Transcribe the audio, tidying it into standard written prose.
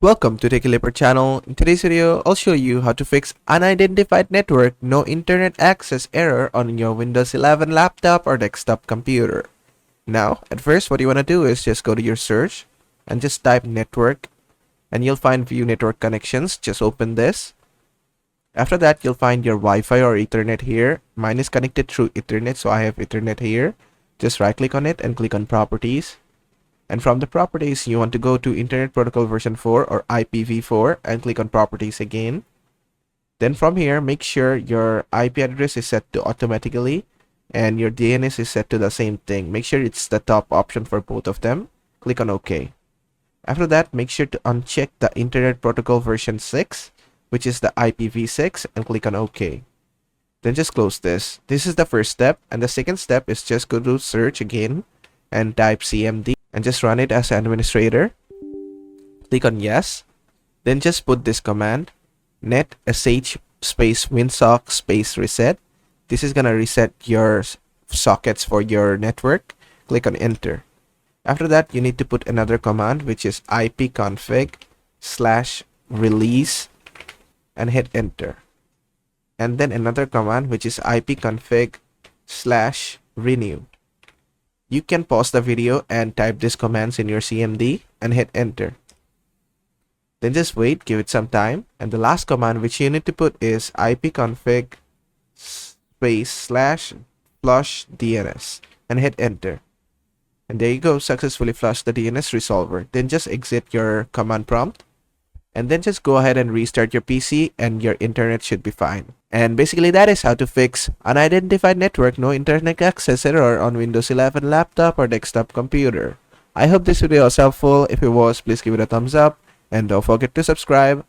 Welcome to Techie Leopard channel. In today's video, I'll show you how to fix unidentified network no internet access error on your Windows 11 laptop or desktop computer. Now, at first, what you want to do is just go to your search and just type network and you'll find view network connections. Just open this. After that, you'll find your Wi-Fi or Ethernet here. Mine is connected through Ethernet, so I have Ethernet here. Just right click on it and click on properties. And from the properties, you want to go to Internet Protocol version 4 or IPv4 and click on properties again. Then from here, make sure your IP address is set to automatically and your DNS is set to the same thing. Make sure it's the top option for both of them. Click on OK. After that, make sure to uncheck the Internet Protocol version 6, which is the IPv6, and click on OK. Then just close this. This is the first step, and the second step is just go to search again and type CMD. And just run it as an administrator. Click on yes. Then just put this command net sh space winsock space reset. This is gonna reset your sockets for your network. Click on enter. After that, you need to put another command, which is ipconfig/release and hit enter. And then another command, which is ipconfig/renew. You can pause the video and type these commands in your CMD and hit enter. Then just wait, give it some time. And the last command which you need to put is ipconfig/flush DNS and hit enter. And there you go, successfully flush the DNS resolver. Then just exit your command prompt. And then just go ahead and restart your PC and your internet should be fine. And basically that is how to fix unidentified network no internet access error on Windows 11 laptop or desktop computer. I hope this video was helpful. If it was, please give it a thumbs up and don't forget to subscribe.